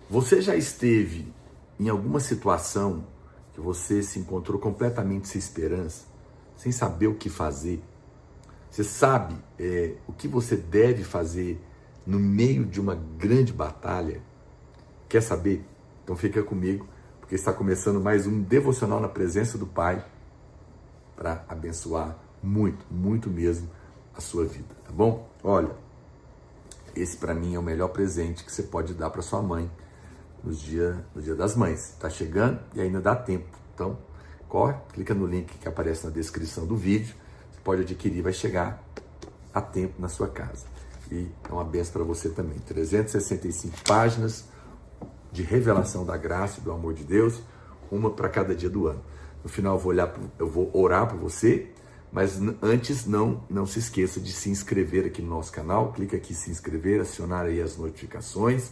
Você já esteve em alguma situação que você se encontrou completamente sem esperança, sem saber o que fazer? Você sabe o que você deve fazer no meio de uma grande batalha? Quer saber? Então fica comigo, porque está começando mais um Devocional na Presença do Pai para abençoar muito, muito mesmo a sua vida, tá bom? Olha, esse para mim é o melhor presente que você pode dar para sua mãe no dia das mães. Tá chegando e ainda dá tempo. Então, corre, clica no link que aparece na descrição do vídeo. Você pode adquirir, vai chegar a tempo na sua casa. E é uma benção para você também. 365 páginas de revelação da graça e do amor de Deus, uma para cada dia do ano. No final eu vou orar por você, mas antes não se esqueça de se inscrever aqui no nosso canal. Clica aqui em se inscrever, acionar aí as notificações,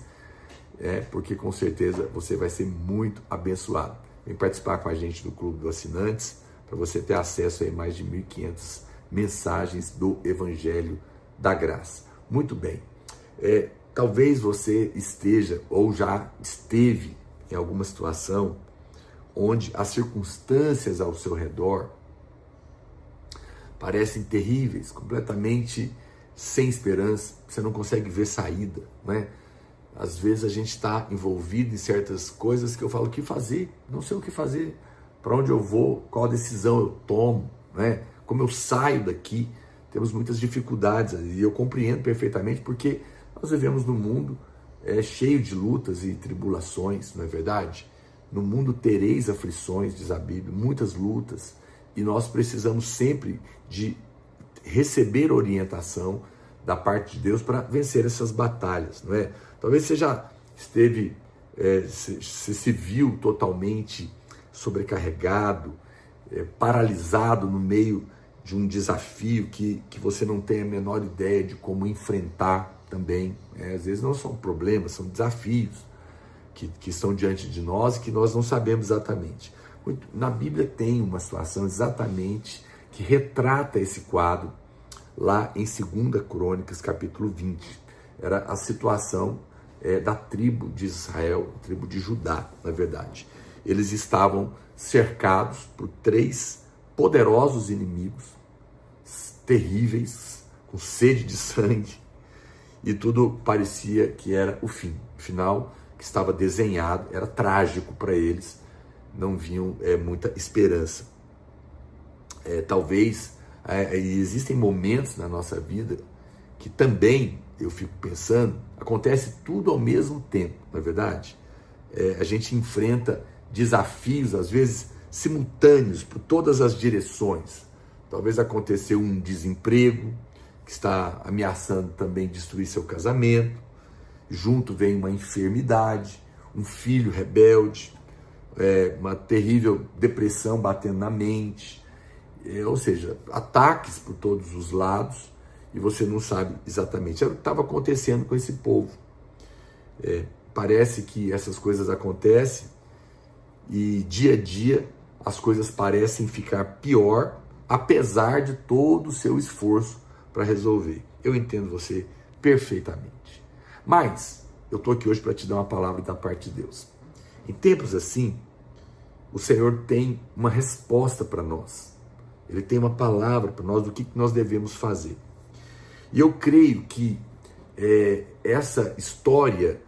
porque com certeza você vai ser muito abençoado. Vem participar com a gente do Clube dos Assinantes, para você ter acesso a mais de 1.500 mensagens do Evangelho da Graça. Muito bem. Talvez você esteja ou já esteve em alguma situação onde as circunstâncias ao seu redor parecem terríveis, completamente sem esperança, você não consegue ver saída, né? Às vezes a gente está envolvido em certas coisas que eu falo, o que fazer? Não sei o que fazer, para onde eu vou, qual decisão eu tomo, né? Como eu saio daqui? Temos muitas dificuldades e eu compreendo perfeitamente porque nós vivemos num mundo cheio de lutas e tribulações, não é verdade? No mundo tereis aflições, diz a Bíblia, muitas lutas, e nós precisamos sempre de receber orientação da parte de Deus para vencer essas batalhas, não é? Talvez você já esteve, você se viu totalmente sobrecarregado, paralisado no meio de um desafio que você não tem a menor ideia de como enfrentar também. Às vezes não são problemas, são desafios que estão diante de nós e que nós não sabemos exatamente. Na Bíblia tem uma situação exatamente que retrata esse quadro lá em 2 Crônicas, capítulo 20. Era a situação da tribo de Israel, tribo de Judá, na verdade. Eles estavam cercados por 3 poderosos inimigos, terríveis, com sede de sangue, e tudo parecia que era o fim. O final que estava desenhado era trágico para eles, não viam muita esperança. Talvez existem momentos na nossa vida que também, eu fico pensando, acontece tudo ao mesmo tempo, não é verdade? A gente enfrenta desafios, às vezes, simultâneos, por todas as direções. Talvez aconteceu um desemprego, que está ameaçando também destruir seu casamento. Junto vem uma enfermidade, um filho rebelde, uma terrível depressão batendo na mente, ou seja, ataques por todos os lados, e você não sabe exatamente. É o que estava acontecendo com esse povo. Parece que essas coisas acontecem e dia a dia as coisas parecem ficar pior, apesar de todo o seu esforço para resolver. Eu entendo você perfeitamente. Mas eu estou aqui hoje para te dar uma palavra da parte de Deus. Em tempos assim, o Senhor tem uma resposta para nós. Ele tem uma palavra para nós do que nós devemos fazer. E eu creio que essa história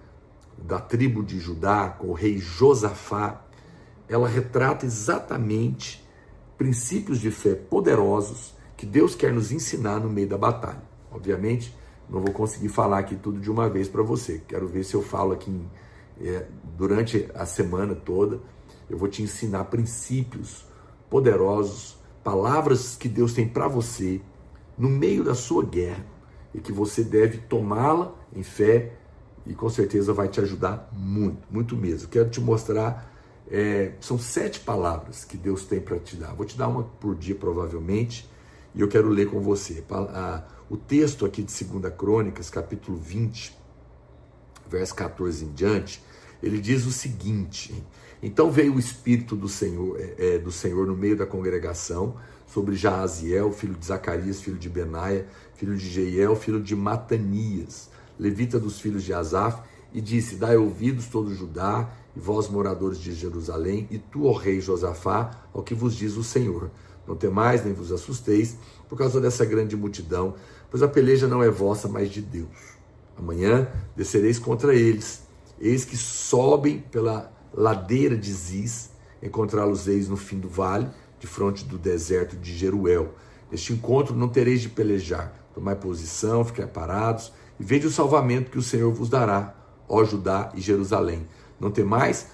da tribo de Judá com o rei Josafá, ela retrata exatamente princípios de fé poderosos que Deus quer nos ensinar no meio da batalha. Obviamente, não vou conseguir falar aqui tudo de uma vez para você. Quero ver se eu falo aqui durante a semana toda. Eu vou te ensinar princípios poderosos, palavras que Deus tem para você no meio da sua guerra e que você deve tomá-la em fé e com certeza vai te ajudar muito, muito mesmo. Quero te mostrar, são 7 palavras que Deus tem para te dar. Vou te dar uma por dia provavelmente e eu quero ler com você. O texto aqui de 2 Crônicas, capítulo 20, verso 14 em diante, ele diz o seguinte: então veio o Espírito do Senhor no meio da congregação sobre Jaaziel, filho de Zacarias, filho de Benaia, filho de Jeiel, filho de Matanias, levita dos filhos de Asaf, e disse: dai ouvidos todo Judá, e vós moradores de Jerusalém, e tu, ó rei Josafá, ao que vos diz o Senhor. Não temais, nem vos assusteis, por causa dessa grande multidão, pois a peleja não é vossa, mas de Deus. Amanhã descereis contra eles, eis que sobem pela ladeira de Ziz, encontrá-los-eis no fim do vale, de fronte do deserto de Jeruel. Neste encontro não tereis de pelejar, tomai posição, ficai parados, e vede o salvamento que o Senhor vos dará, ó Judá e Jerusalém. Não temais,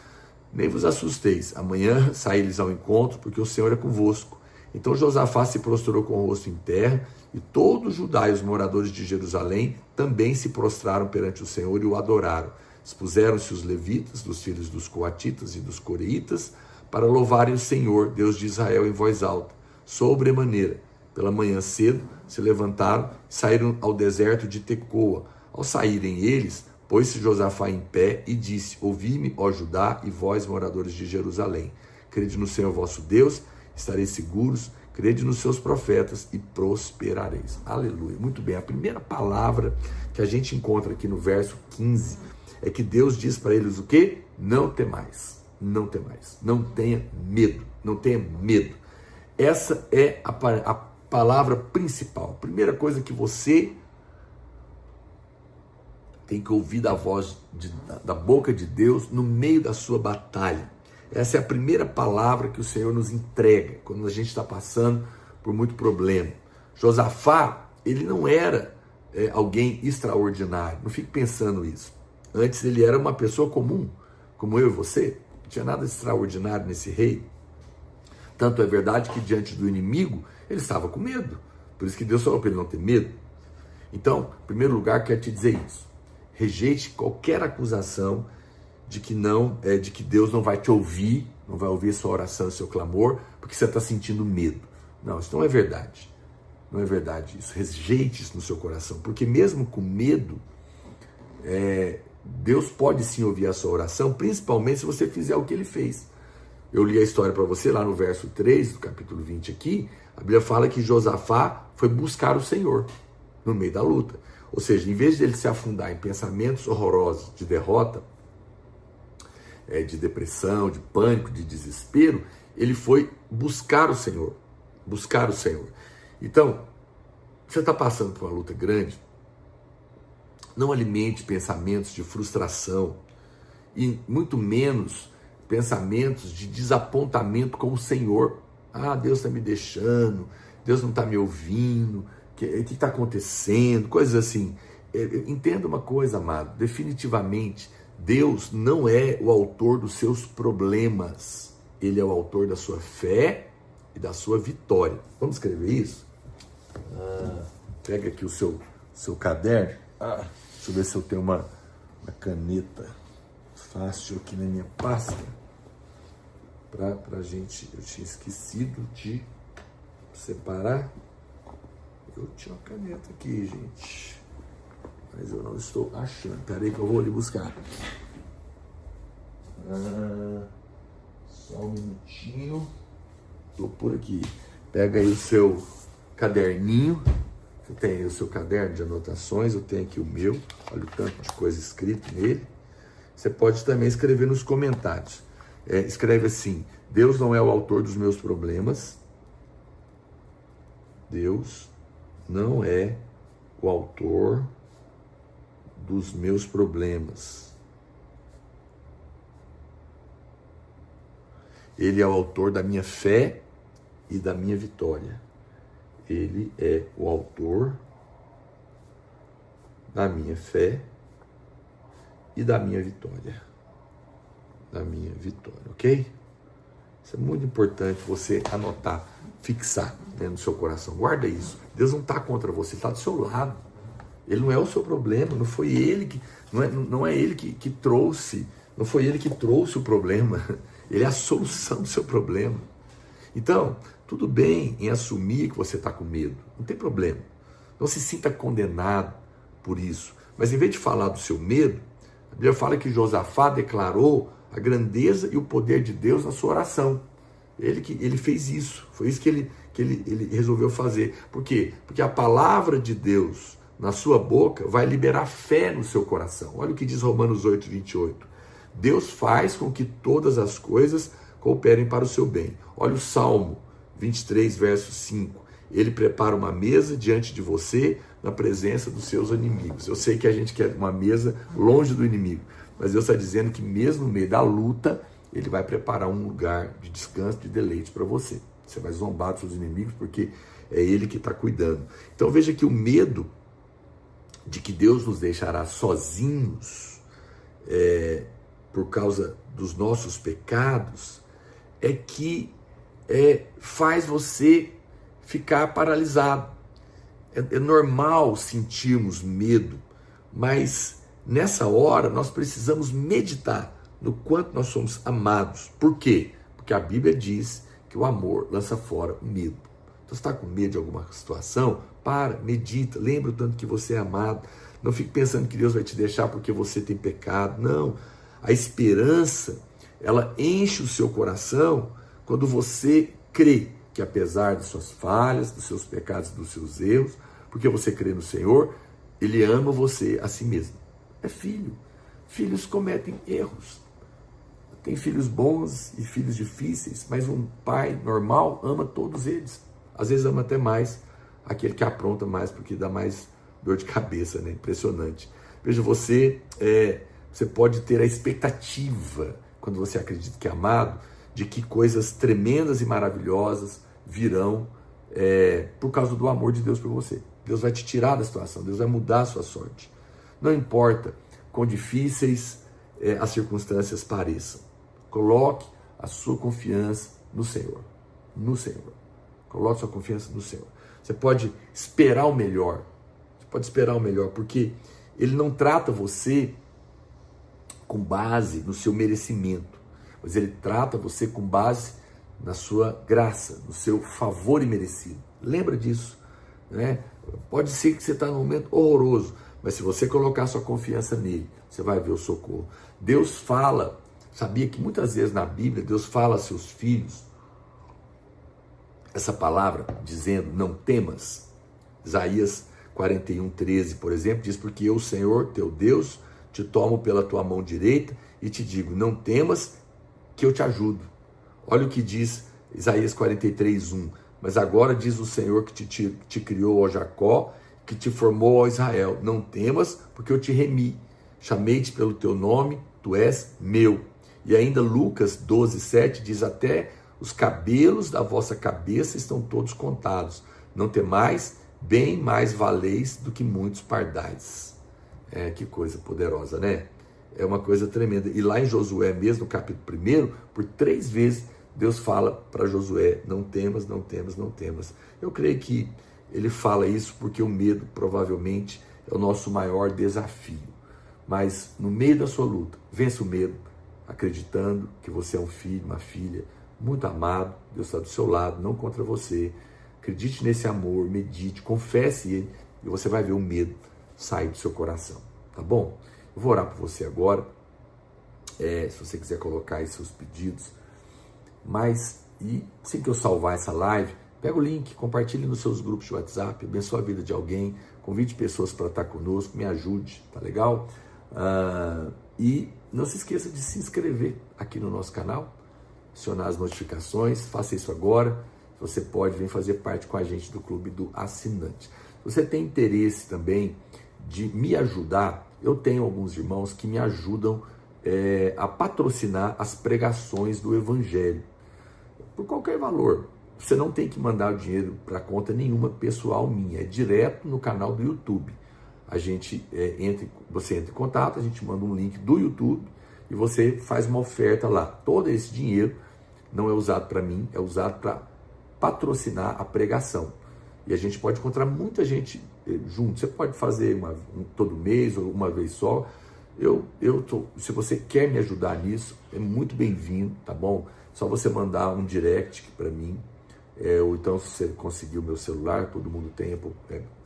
nem vos assusteis. Amanhã saí-lhes ao encontro, porque o Senhor é convosco. Então Josafá se prostrou com o rosto em terra, e todo Judá e os moradores de Jerusalém também se prostraram perante o Senhor e o adoraram. Expuseram-se os levitas, dos filhos dos coatitas e dos coreitas, para louvarem o Senhor, Deus de Israel, em voz alta. Sobremaneira, pela manhã cedo, se levantaram e saíram ao deserto de Tecoa. Ao saírem eles, pôs-se Josafá em pé e disse: ouvi-me, ó Judá, e vós, moradores de Jerusalém. Crede no Senhor vosso Deus, estareis seguros, crede nos seus profetas e prosperareis. Aleluia. Muito bem, a primeira palavra que a gente encontra aqui no verso 15 é que Deus diz para eles o quê? Não temais, não temais, não tenha medo, não tenha medo. Essa é a palavra principal. A primeira coisa que você tem que ouvir da voz da boca de Deus no meio da sua batalha. Essa é a primeira palavra que o Senhor nos entrega quando a gente está passando por muito problema. Josafá, ele não era alguém extraordinário. Não fique pensando isso. Antes ele era uma pessoa comum, como eu e você. Não tinha nada extraordinário nesse rei. Tanto é verdade que diante do inimigo, ele estava com medo. Por isso que Deus falou para ele não ter medo. Então, em primeiro lugar, quero te dizer isso. Rejeite qualquer acusação de que Deus não vai te ouvir, não vai ouvir sua oração e seu clamor, porque você está sentindo medo. Não, isso não é verdade. Não é verdade isso. Rejeite isso no seu coração, porque mesmo com medo, Deus pode sim ouvir a sua oração, principalmente se você fizer o que ele fez. Eu li a história para você lá no verso 3 do capítulo 20 aqui. A Bíblia fala que Josafá foi buscar o Senhor no meio da luta. Ou seja, em vez de ele se afundar em pensamentos horrorosos de derrota, de depressão, de pânico, de desespero, ele foi buscar o Senhor. Buscar o Senhor. Então, você está passando por uma luta grande, não alimente pensamentos de frustração e muito menos pensamentos de desapontamento com o Senhor. Ah, Deus está me deixando, Deus não está me ouvindo, o que está acontecendo, coisas assim. Entenda uma coisa, amado, definitivamente, Deus não é o autor dos seus problemas, Ele é o autor da sua fé e da sua vitória. Vamos escrever isso? Pega aqui o seu caderno. Deixa eu ver se eu tenho uma caneta fácil aqui na minha pasta. Pra gente, eu tinha esquecido de separar. Eu tinha uma caneta aqui, gente, mas eu não estou achando. Peraí que eu vou ali buscar. Só um minutinho. Estou por aqui. Pega aí o seu caderninho. Você tem aí o seu caderno de anotações, eu tenho aqui o meu. Olha o tanto de coisa escrita nele. Você pode também escrever nos comentários. Escreve assim: Deus não é o autor dos meus problemas. Deus não é o autor dos meus problemas. Ele é o autor da minha fé e da minha vitória. Ele é o autor da minha fé e da minha vitória. Da minha vitória, ok? Isso é muito importante você anotar, fixar dentro do seu coração. Guarda isso. Deus não está contra você, Ele está do seu lado. Ele não é o seu problema, não foi Ele que, não é Ele que trouxe, não foi Ele que trouxe o problema. Ele é a solução do seu problema. Então, tudo bem em assumir que você está com medo, não tem problema. Não se sinta condenado por isso. Mas em vez de falar do seu medo, a Bíblia fala que Josafá declarou a grandeza e o poder de Deus na sua oração. Ele fez isso, foi isso que ele resolveu fazer. Por quê? Porque a palavra de Deus na sua boca vai liberar fé no seu coração. Olha o que diz Romanos 8, 28. Deus faz com que todas as coisas cooperem para o seu bem. Olha o Salmo 23, verso 5. Ele prepara uma mesa diante de você na presença dos seus inimigos. Eu sei que a gente quer uma mesa longe do inimigo, mas Deus está dizendo que mesmo no meio da luta, Ele vai preparar um lugar de descanso, de deleite para você. Você vai zombar dos seus inimigos porque é Ele que está cuidando. Então veja que o medo de que Deus nos deixará sozinhos por causa dos nossos pecados é que faz você ficar paralisado. É normal sentirmos medo, mas nessa hora nós precisamos meditar no quanto nós somos amados. Por quê? Porque a Bíblia diz que o amor lança fora o medo. Então, você está com medo de alguma situação? Para, medita, lembra o tanto que você é amado. Não fique pensando que Deus vai te deixar porque você tem pecado. Não. A esperança, ela enche o seu coração quando você crê que apesar de suas falhas, dos seus pecados, dos seus erros, porque você crê no Senhor, Ele ama você a si mesmo. É filho. Filhos cometem erros. Tem filhos bons e filhos difíceis, mas um pai normal ama todos eles. Às vezes ama até mais aquele que apronta mais, porque dá mais dor de cabeça, né? Impressionante. Veja, você pode ter a expectativa, quando você acredita que é amado, de que coisas tremendas e maravilhosas virão por causa do amor de Deus por você. Deus vai te tirar da situação, Deus vai mudar a sua sorte. Não importa quão difíceis as circunstâncias pareçam. Coloque a sua confiança no Senhor. No Senhor. Coloque sua confiança no Senhor. Você pode esperar o melhor. Você pode esperar o melhor, porque Ele não trata você com base no seu merecimento, mas Ele trata você com base na sua graça, no seu favor imerecido. Lembra disso, né? Pode ser que você está num momento horroroso, mas se você colocar sua confiança nele, você vai ver o socorro. Deus fala, sabia que muitas vezes na Bíblia, Deus fala a seus filhos essa palavra, dizendo, não temas. Isaías 41, 13, por exemplo, diz, porque eu, Senhor, teu Deus, te tomo pela tua mão direita e te digo, não temas, que eu te ajudo. Olha o que diz Isaías 43, 1. Mas agora diz o Senhor que te criou, ó Jacó, que te formou, ó Israel. Não temas, porque eu te remi. Chamei-te pelo teu nome, tu és meu. E ainda Lucas 12, 7 diz, até os cabelos da vossa cabeça estão todos contados. Não temais, bem mais valeis do que muitos pardais. Que coisa poderosa, né? É uma coisa tremenda. E lá em Josué mesmo, no capítulo 1, por 3 vezes, Deus fala para Josué, não temas, não temas, não temas. Eu creio que ele fala isso porque o medo provavelmente é o nosso maior desafio. Mas no meio da sua luta, vença o medo, acreditando que você é um filho, uma filha, muito amado, Deus está do seu lado, não contra você. Acredite nesse amor, medite, confesse ele e você vai ver o medo sair do seu coração, tá bom? Eu vou orar por você agora, se você quiser colocar aí seus pedidos, mas, e assim que eu salvar essa live, pega o link, compartilhe nos seus grupos de WhatsApp, abençoe a vida de alguém, convide pessoas para estar conosco, me ajude, tá legal? E não se esqueça de se inscrever aqui no nosso canal, acionar as notificações, faça isso agora, você pode vir fazer parte com a gente do Clube do Assinante. Se você tem interesse também de me ajudar, eu tenho alguns irmãos que me ajudam a patrocinar as pregações do Evangelho, por qualquer valor. Você não tem que mandar o dinheiro para conta nenhuma pessoal minha, é direto no canal do YouTube. A gente você entra em contato, a gente manda um link do YouTube e você faz uma oferta lá. Todo esse dinheiro não é usado para mim, é usado para patrocinar a pregação. E a gente pode encontrar muita gente junto. Você pode fazer todo mês ou uma vez só. Se você quer me ajudar nisso, é muito bem-vindo, tá bom? Só você mandar um direct para mim, ou então se você conseguir o meu celular, todo mundo tem,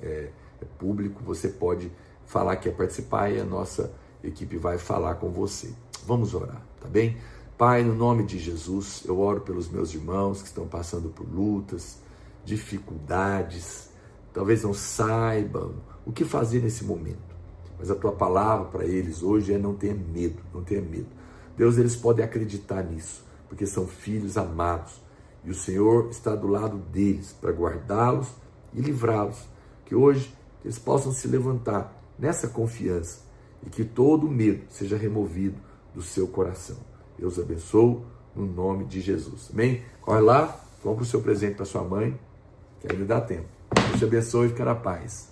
é público, você pode falar que quer participar e a nossa equipe vai falar com você. Vamos orar, tá bem? Pai, no nome de Jesus, eu oro pelos meus irmãos que estão passando por lutas, dificuldades, talvez não saibam o que fazer nesse momento. Mas a tua palavra para eles hoje é: não tenha medo, não tenha medo. Deus, eles podem acreditar nisso, porque são filhos amados. E o Senhor está do lado deles para guardá-los e livrá-los. Que hoje eles possam se levantar nessa confiança e que todo medo seja removido do seu coração. Deus abençoe no nome de Jesus. Amém? Corre lá, compra o seu presente para sua mãe, que ainda dá tempo. Deus te abençoe e fica na paz.